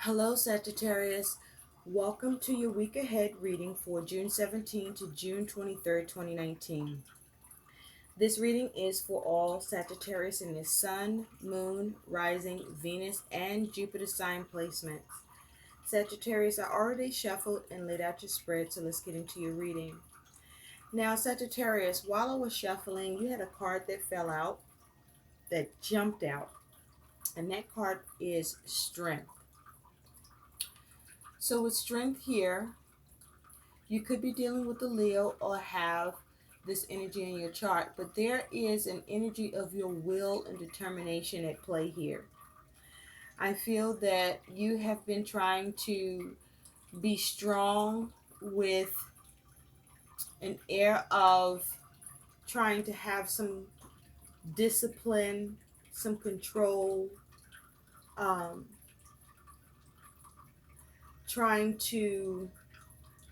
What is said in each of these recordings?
Hello, Sagittarius. Welcome to your week ahead reading for June 17 to June 23rd, 2019. This reading is for all Sagittarius in the Sun, Moon, Rising, Venus, and Jupiter sign placements. Sagittarius, I already shuffled and laid out your spread, so let's get into your reading. Now, Sagittarius, while I was shuffling, you had a card that fell out, that jumped out, and that card is Strength. So with Strength here, you could be dealing with a Leo or have this energy in your chart, but there is an energy of your will and determination at play here. I feel that you have been trying to be strong with an air of trying to have some discipline, some control, um, trying to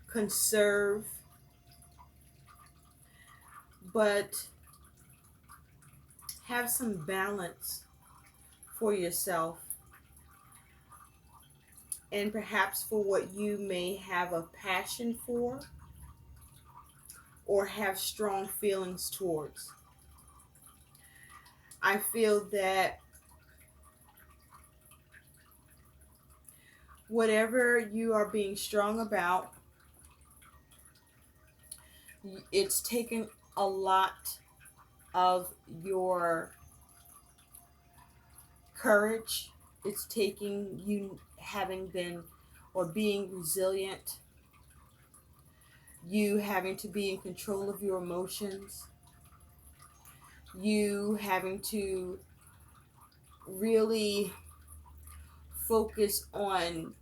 conserve, but have some balance for yourself and perhaps for what you may have a passion for or have strong feelings towards. I feel that whatever you are being strong about, it's taken a lot of your courage. It's taking you having been or being resilient, you having to be in control of your emotions, you having to really focus on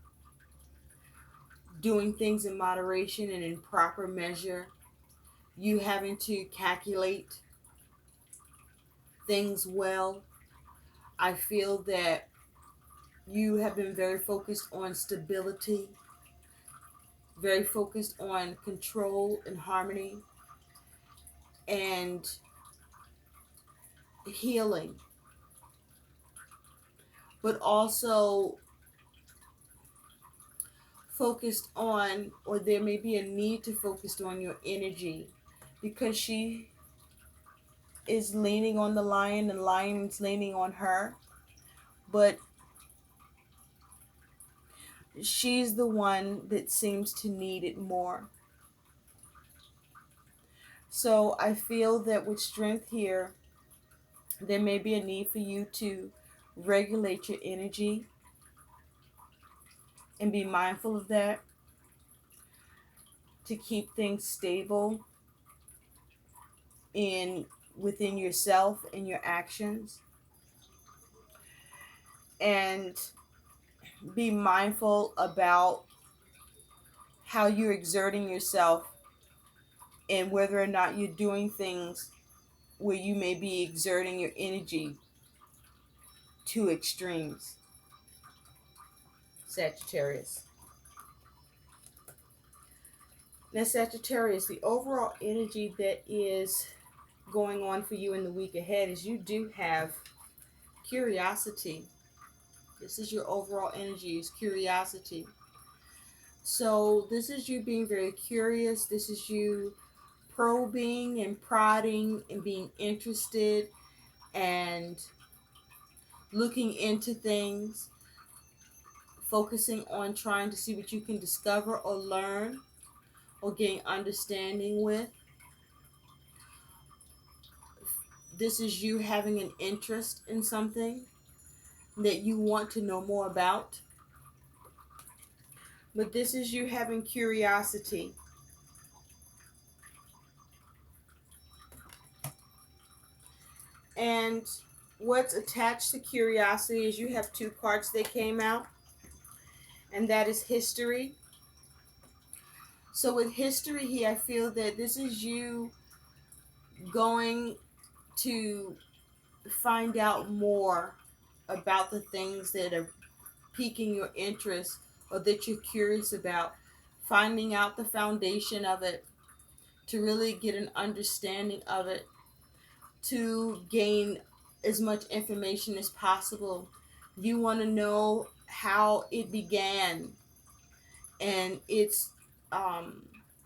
doing things in moderation and in proper measure, you having to calculate things well. I feel that you have been very focused on stability, very focused on control and harmony and healing, but also focused on, or there may be a need to focus on your energy because she is leaning on the lion and the lion is leaning on her, but she's the one that seems to need it more. So I feel that with Strength here, there may be a need for you to regulate your energy and be mindful of that to keep things stable within yourself and your actions, and be mindful about how you're exerting yourself and whether or not you're doing things where you may be exerting your energy to extremes. Sagittarius. Now, Sagittarius, the overall energy that is going on for you in the week ahead is you do have curiosity. This is your overall energy, is curiosity. So this is you being very curious. This is you probing and prodding and being interested and looking into things, focusing on trying to see what you can discover or learn or gain understanding with. This is you having an interest in something that you want to know more about. But this is you having curiosity. And what's attached to curiosity is you have two cards that came out, and that is history. So with history here, I feel that this is you going to find out more about the things that are piquing your interest or that you're curious about, finding out the foundation of it, to really get an understanding of it, to gain as much information as possible. You want to know how it began and its um,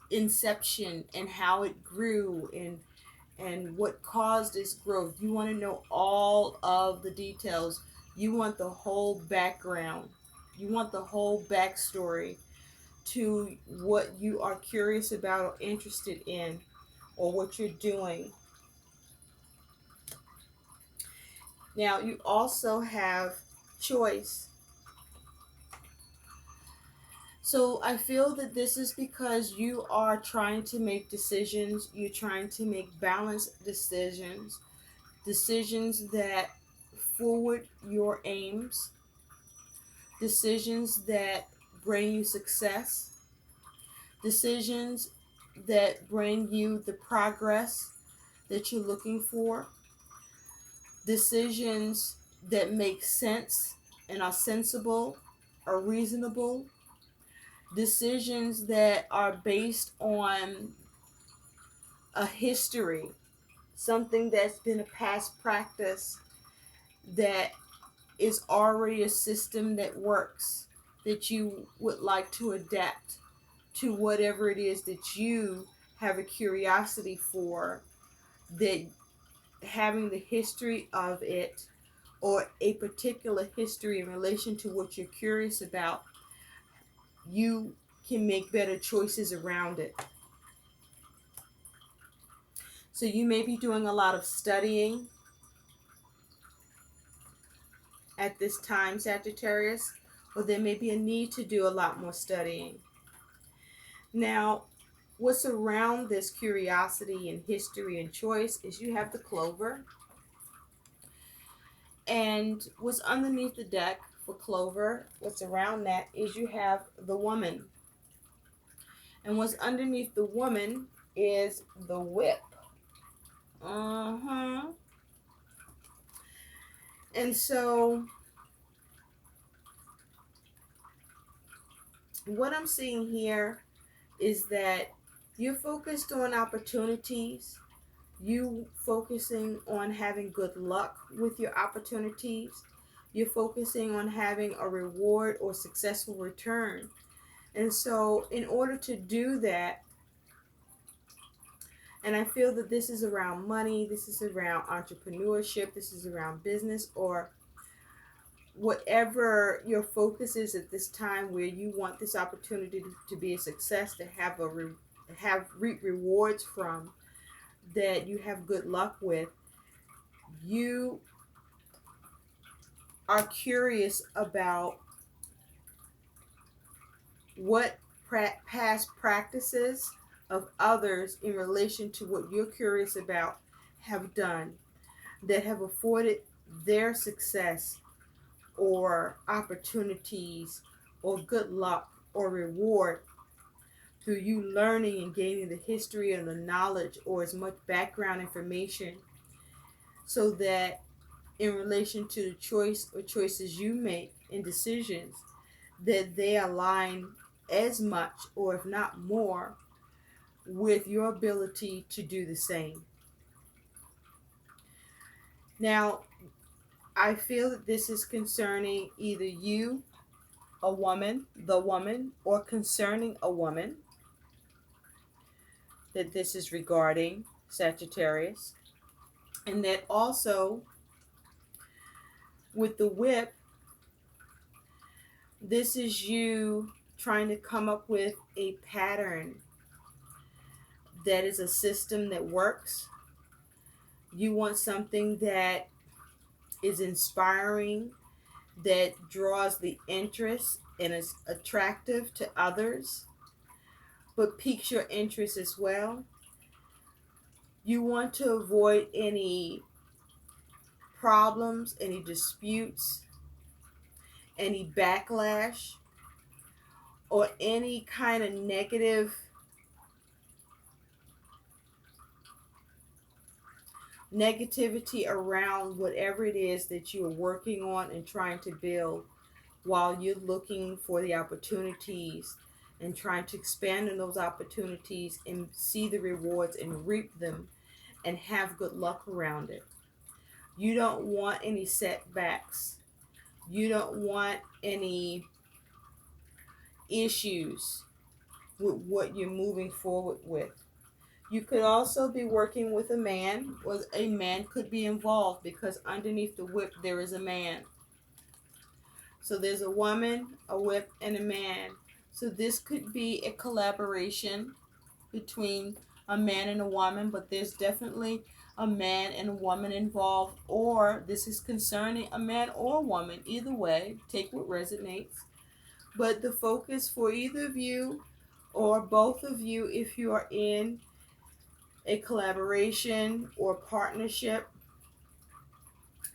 inception and how it grew and what caused its growth. You want to know all of the details. You want the whole background. You want the whole backstory to what you are curious about or interested in or what you're doing. Now, you also have choice. So I feel that this is because you are trying to make decisions, you're trying to make balanced decisions, decisions that forward your aims, decisions that bring you success, decisions that bring you the progress that you're looking for, decisions that make sense and are sensible, are reasonable, decisions that are based on a history, something that's been a past practice that is already a system that works, that you would like to adapt to whatever it is that you have a curiosity for, that having the history of it or a particular history in relation to what you're curious about, you can make better choices around it. So you may be doing a lot of studying at this time, Sagittarius, or there may be a need to do a lot more studying. Now, what's around this curiosity and history and choice is you have the Clover. And what's underneath the deck for Clover, what's around that is you have the Woman. And what's underneath the Woman is the Whip. And so what I'm seeing here is that you're focused on opportunities. You focusing on having good luck with your opportunities. You're focusing on having a reward or successful return. And so in order to do that, and I feel that this is around money, this is around entrepreneurship, this is around business, or whatever your focus is at this time where you want this opportunity to be a success, to have reap rewards from, that you have good luck with, you are curious about what past practices of others in relation to what you're curious about have done that have afforded their success or opportunities or good luck or reward through you learning and gaining the history and the knowledge or as much background information, so that in relation to the choice or choices you make and decisions, that they align as much or if not more with your ability to do the same. Now, I feel that this is concerning either you, a woman, the woman, or concerning a woman, that this is regarding Sagittarius. And that also with the Whip, this is you trying to come up with a pattern that is a system that works. You want something that is inspiring, that draws the interest and is attractive to others, but piques your interest as well. You want to avoid any problems, any disputes, any backlash, or any kind of negativity around whatever it is that you are working on and trying to build, while you're looking for the opportunities and trying to expand on those opportunities and see the rewards and reap them and have good luck around it. You don't want any setbacks. You don't want any issues with what you're moving forward with. You could also be working with a man, or a man could be involved because underneath the whip there is a man. So there's a woman, a whip, and a man. So this could be a collaboration between a man and a woman, but there's definitely a man and a woman involved, or this is concerning a man or a woman. Either way, take what resonates. But the focus for either of you or both of you, if you are in a collaboration or partnership,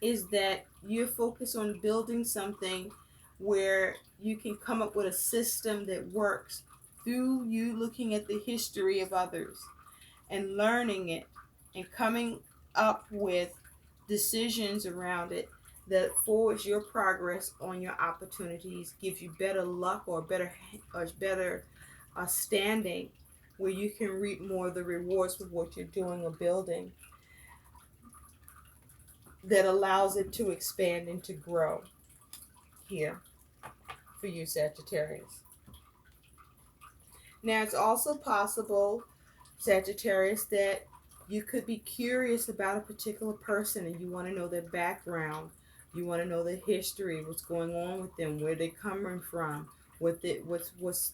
is that you're focused on building something where you can come up with a system that works through you looking at the history of others and learning it and coming up with decisions around it that forwards your progress on your opportunities, gives you better luck or better standing where you can reap more of the rewards with what you're doing or building, that allows it to expand and to grow here for you, Sagittarius. Now, it's also possible, Sagittarius, that you could be curious about a particular person and you want to know their background. You want to know their history, what's going on with them, where they're coming from, what's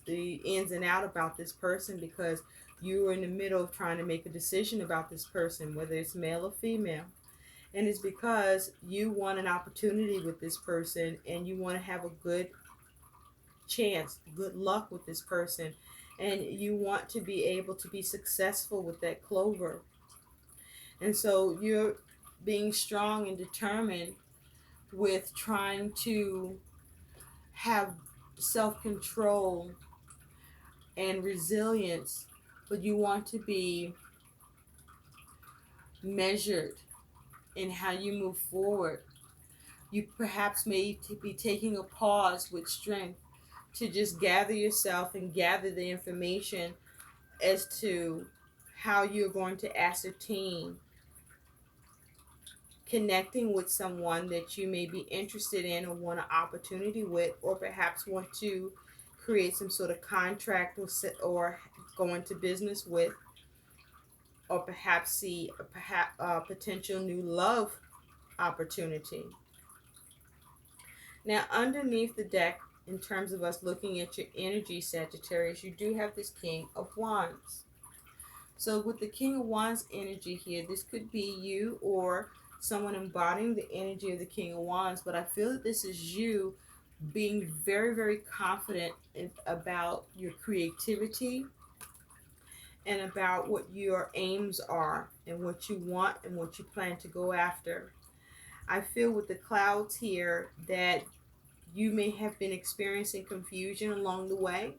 the ins and out about this person, because you are in the middle of trying to make a decision about this person, whether it's male or female. And it's because you want an opportunity with this person and you want to have a good chance, good luck with this person, and you want to be able to be successful with that clover. And so you're being strong and determined with trying to have self-control and resilience, but you want to be measured in how you move forward. You perhaps may be taking a pause with strength to just gather yourself and gather the information as to how you're going to ascertain connecting with someone that you may be interested in or want an opportunity with, or perhaps want to create some sort of contract or go into business with, or perhaps see a potential new love opportunity. Now, underneath the deck, in terms of us looking at your energy, Sagittarius, you do have this King of Wands. So with the King of Wands energy here, this could be you or someone embodying the energy of the King of Wands, but I feel that this is you being very, very confident about your creativity and about what your aims are and what you want and what you plan to go after. I feel with the clouds here that you may have been experiencing confusion along the way.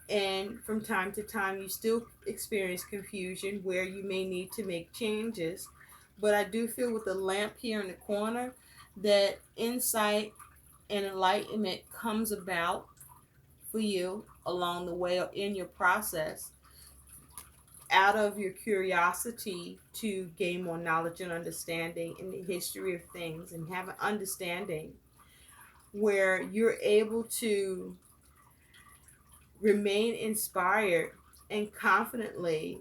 And from time to time, you still experience confusion where you may need to make changes. But I do feel with the lamp here in the corner that insight and enlightenment comes about for you along the way or in your process out of your curiosity to gain more knowledge and understanding in the history of things and have an understanding where you're able to remain inspired and confidently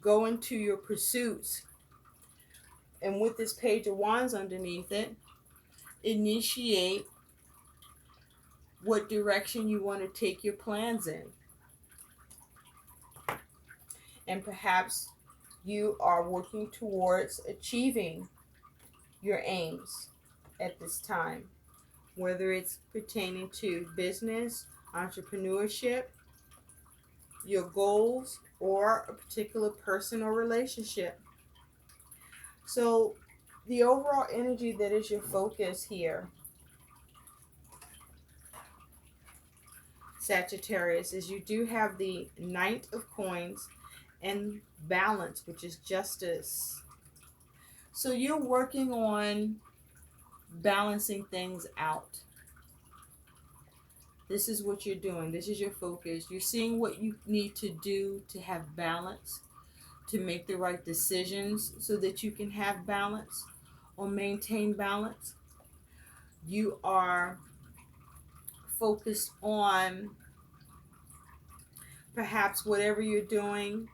go into your pursuits. And with this Page of Wands underneath it, initiate what direction you want to take your plans in. And perhaps you are working towards achieving your aims at this time, whether it's pertaining to business, entrepreneurship, your goals, or a particular person or relationship. So the overall energy that is your focus here, Sagittarius, is you do have the Knight of Coins and balance, which is justice. So you're working on balancing things out. This is what you're doing. This is your focus. You're seeing what you need to do to have balance, to make the right decisions so that you can have balance or maintain balance. You are focused on perhaps whatever you're doing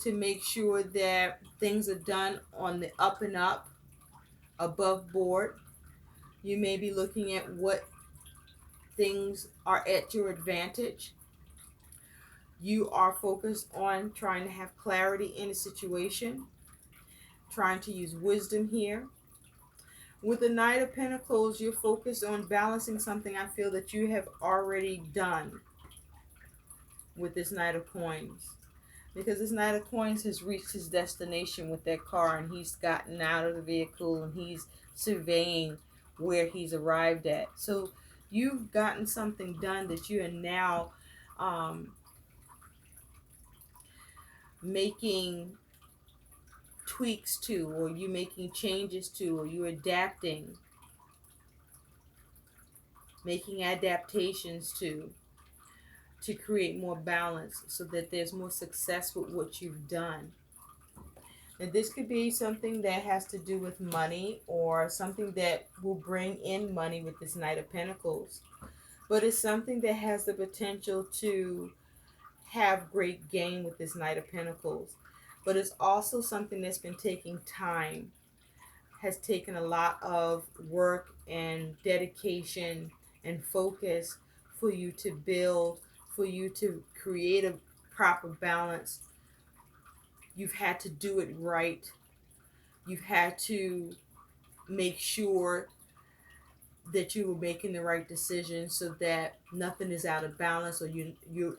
to make sure that things are done on the up and up, above board. You may be looking at what things are at your advantage. You are focused on trying to have clarity in a situation, trying to use wisdom here. With the Knight of Pentacles, you're focused on balancing something I feel that you have already done with this Knight of Coins. Because this Knight of Coins has reached his destination with that car, and he's gotten out of the vehicle and he's surveying where he's arrived at. So you've gotten something done that you are now making tweaks to, or you making changes to, or you adapting, making adaptations to create more balance so that there's more success with what you've done. And this could be something that has to do with money, or something that will bring in money with this Knight of Pentacles. But it's something that has the potential to have great gain with this Knight of Pentacles. But it's also something that's been taking time, has taken a lot of work and dedication and focus for you to build, for you to create a proper balance. You've had to do it right. You've had to make sure that you were making the right decision so that nothing is out of balance, or you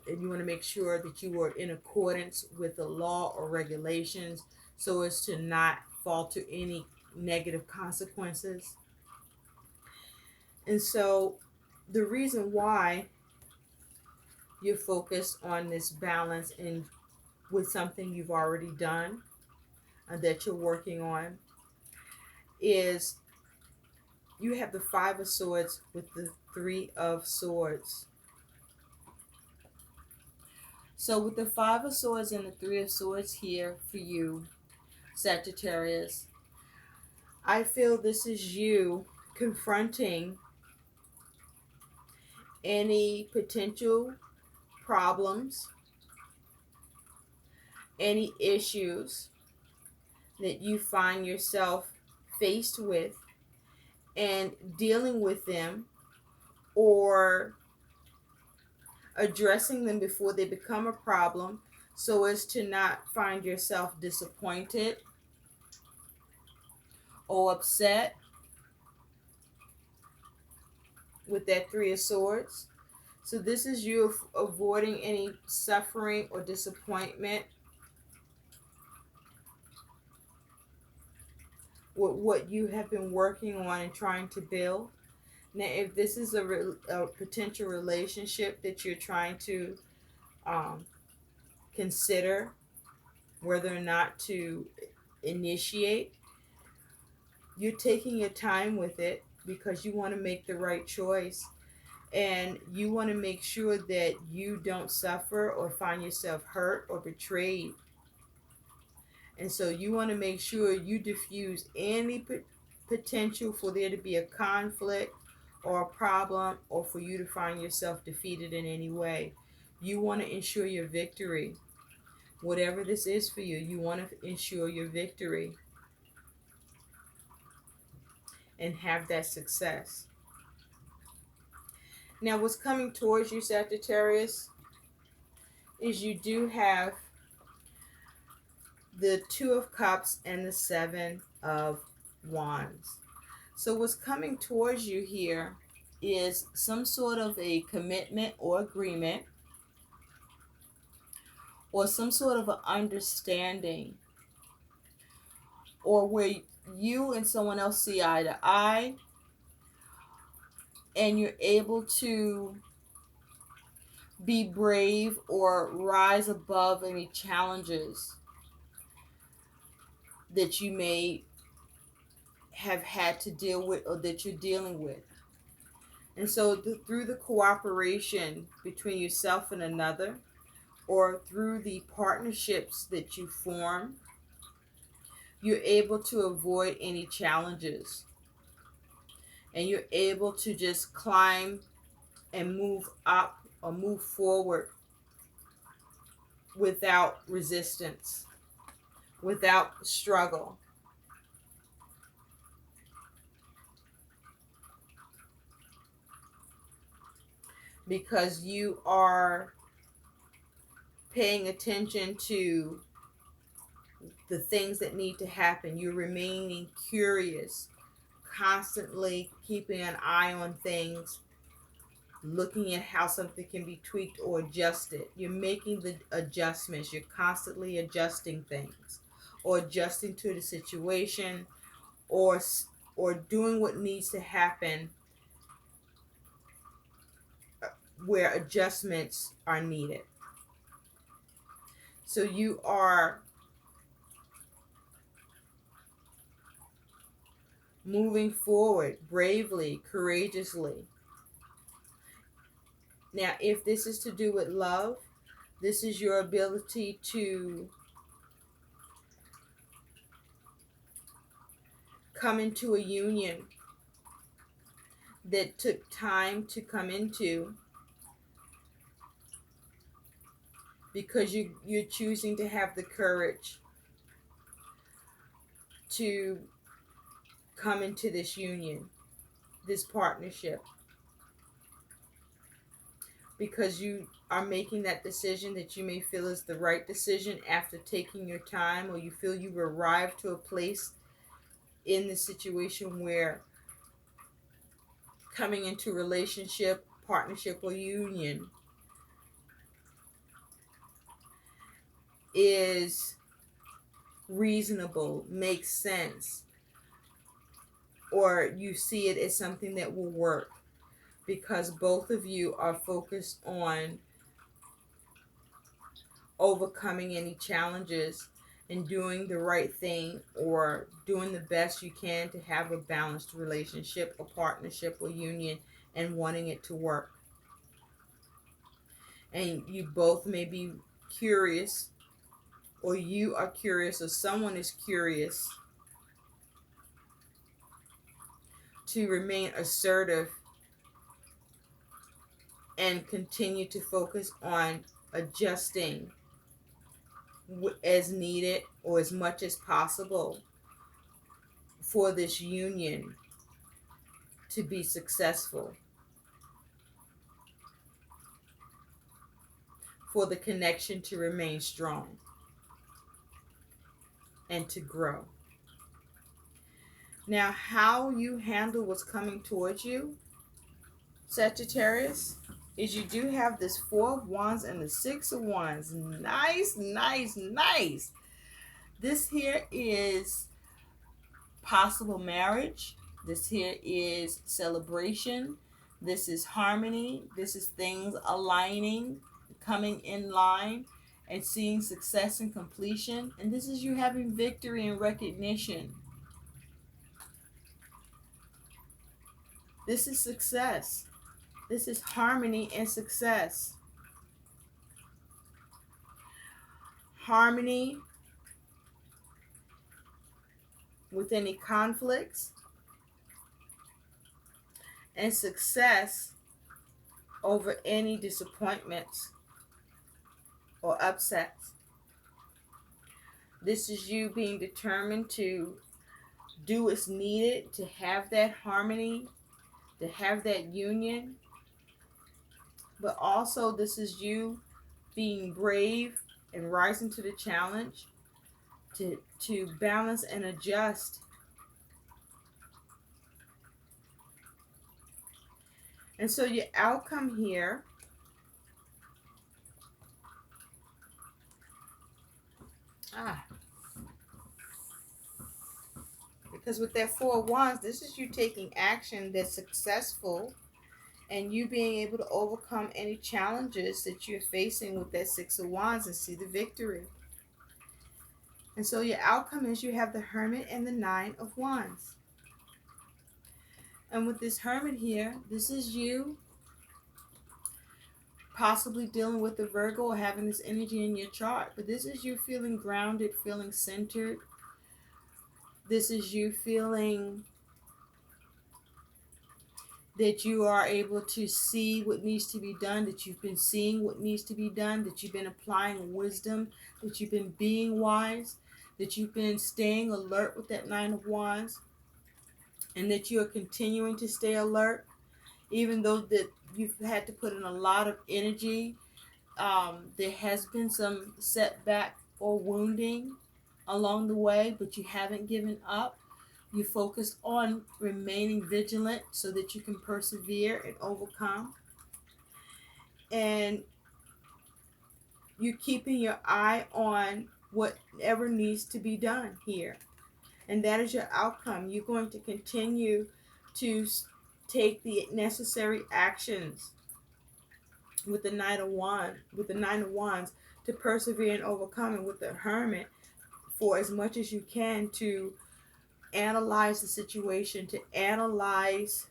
want to make sure that you were in accordance with the law or regulations so as to not fall to any negative consequences. And so the reason why you're focused on this balance and with something you've already done and that you're working on is you have the Five of Swords with the Three of Swords. So with the Five of Swords and the Three of Swords here for you, Sagittarius, I feel this is you confronting any potential problems, any issues that you find yourself faced with, and dealing with them or addressing them before they become a problem, so as to not find yourself disappointed or upset with that Three of Swords. So this is you avoiding any suffering or disappointment with what you have been working on and trying to build. Now, if this is a potential relationship that you're trying to consider whether or not to initiate, you're taking your time with it because you want to make the right choice, and you want to make sure that you don't suffer or find yourself hurt or betrayed. And so you want to make sure you diffuse any potential for there to be a conflict or a problem, or for you to find yourself defeated in any way. You want to ensure your victory. Whatever this is for you, you want to ensure your victory and have that success. Now, what's coming towards you, Sagittarius, is you do have the Two of Cups and the Seven of Wands. So what's coming towards you here is some sort of a commitment or agreement, or some sort of an understanding, or where you and someone else see eye to eye, and you're able to be brave or rise above any challenges that you may have had to deal with or that you're dealing with. And so through the cooperation between yourself and another, or through the partnerships that you form, you're able to avoid any challenges. and you're able to just climb and move up or move forward without resistance, without struggle. Because you are paying attention to the things that need to happen. You're remaining curious, constantly keeping an eye on things, looking at how something can be tweaked or adjusted. You're making the adjustments. You're constantly adjusting things or adjusting to the situation, or doing what needs to happen where adjustments are needed. So you are moving forward bravely, courageously. Now, if this is to do with love, this is your ability to come into a union that took time to come into, because you're choosing to have the courage to come into this union, this partnership, because you are making that decision that you may feel is the right decision after taking your time, or you feel you've arrived to a place in the situation where coming into relationship, partnership, or union is reasonable, makes sense, or you see it as something that will work, because both of you are focused on overcoming any challenges and doing the right thing, or doing the best you can to have a balanced relationship, a partnership, or union, and wanting it to work. And you both may be curious, or you are curious, or someone is curious to remain assertive and continue to focus on adjusting as needed, or as much as possible, for this union to be successful, for the connection to remain strong and to grow. Now, how you handle what's coming towards you, Sagittarius, is you do have this Four of Wands and the Six of Wands. Nice, nice, nice. This here is possible marriage. This here is celebration. This is harmony. This is things aligning, coming in line, and seeing success and completion. And this is you having victory and recognition. This is success. This is harmony and success. Harmony with any conflicts, and success over any disappointments or upsets. This is you being determined to do what's needed to have that harmony, to have that union. But also, this is you being brave and rising to the challenge to balance and adjust. And so your outcome here because with that Four of Wands, this is you taking action that's successful, and you being able to overcome any challenges that you're facing with that Six of Wands and see the victory. And so your outcome is you have the Hermit and the Nine of Wands. And with this Hermit here, this is you possibly dealing with the Virgo or having this energy in your chart. But this is you feeling grounded, feeling centered. This is you feeling that you are able to see what needs to be done, that you've been seeing what needs to be done, that you've been applying wisdom, that you've been being wise, that you've been staying alert with that Nine of Wands, and that you are continuing to stay alert, even though that you've had to put in a lot of energy. There has been some setback or wounding along the way, but you haven't given up. You focused on remaining vigilant so that you can persevere and overcome. And you're keeping your eye on whatever needs to be done here. And that is your outcome. You're going to continue to take the necessary actions with the Nine of Wands to persevere and overcome, and with the Hermit for as much as you can to analyze the situation, to analyze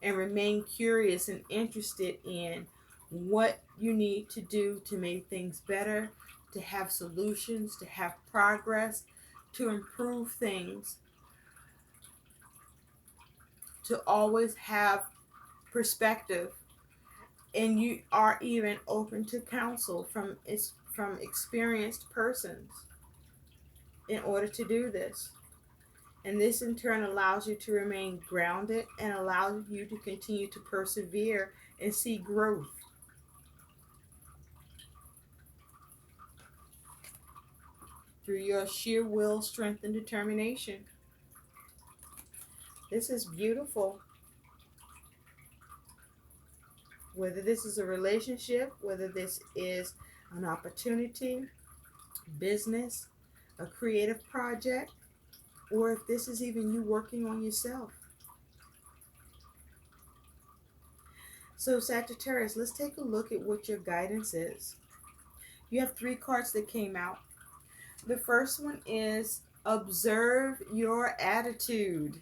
and remain curious and interested in what you need to do to make things better, to have solutions, to have progress, to improve things, to always have perspective. And you are even open to counsel from experienced persons in order to do this. And this in turn allows you to remain grounded and allows you to continue to persevere and see growth. Through your sheer will, strength, and determination. This is beautiful. Whether this is a relationship, whether this is an opportunity, business, a creative project, or if this is even you working on yourself. So Sagittarius, let's take a look at what your guidance is. You have 3 cards that came out. The first one is observe your attitude.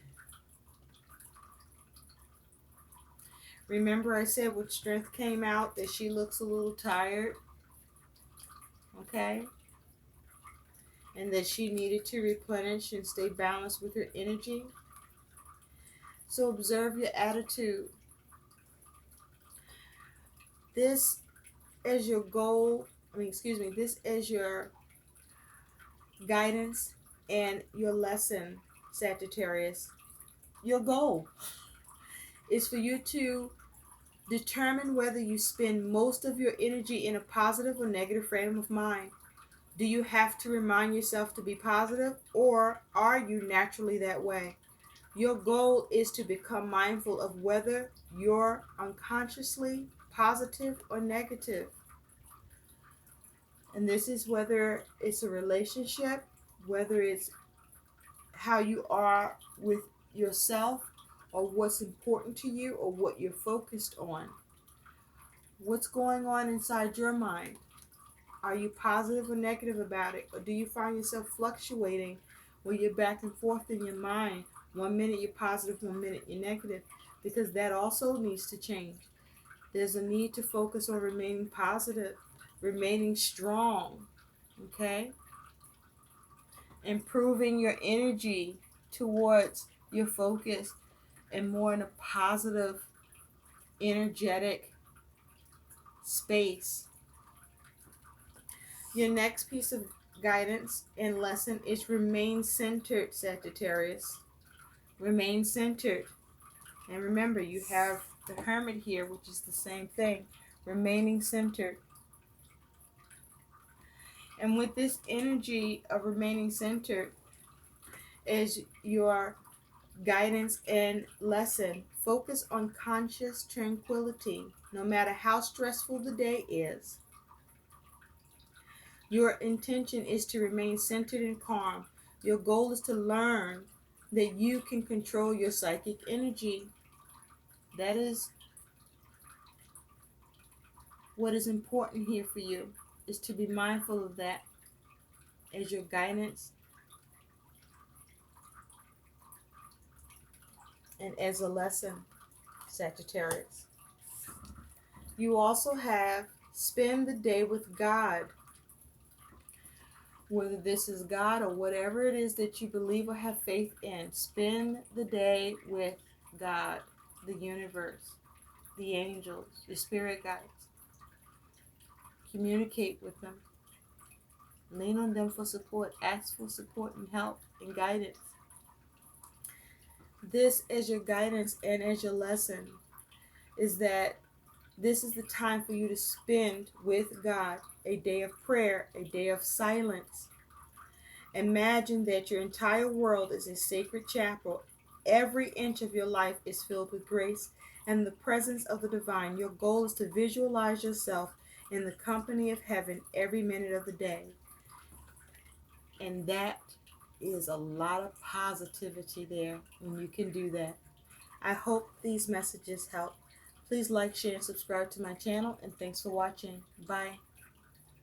Remember I said with strength came out that she looks a little tired, okay? And that she needed to replenish and stay balanced with her energy. So observe your attitude. This as your goal, this as your guidance and your lesson, Sagittarius. Your goal is for you to determine whether you spend most of your energy in a positive or negative frame of mind. Do you have to remind yourself to be positive, or are you naturally that way? Your goal is to become mindful of whether you're unconsciously positive or negative. And this is whether it's a relationship, whether it's how you are with yourself, or what's important to you, or what you're focused on. What's going on inside your mind? Are you positive or negative about it? Or do you find yourself fluctuating where you're back and forth in your mind? 1 minute you're positive, 1 minute you're negative. Because that also needs to change. There's a need to focus on remaining positive, remaining strong, okay? Improving your energy towards your focus and more in a positive, energetic space. Your next piece of guidance and lesson is remain centered, Sagittarius. Remain centered. And remember, you have the Hermit here, which is the same thing. Remaining centered. And with this energy of remaining centered is your guidance and lesson. Focus on conscious tranquility, no matter how stressful the day is. Your intention is to remain centered and calm. Your goal is to learn that you can control your psychic energy. That is what is important here for you, is to be mindful of that as your guidance and as a lesson, Sagittarius. You also have spend the day with God. Whether this is God or whatever it is that you believe or have faith in, spend the day with God. the universe, the angels, your spirit guides. Communicate with them. Lean on them for support. Ask for support and help and guidance. This is your guidance and as your lesson is that this is the time for you to spend with God, a day of prayer, a day of silence. Imagine that your entire world is a sacred chapel. Every inch of your life is filled with grace and the presence of the divine. Your goal is to visualize yourself in the company of heaven every minute of the day. And that is a lot of positivity there when you can do that. I hope these messages help. Please like, share, and subscribe to my channel, and thanks for watching. Bye.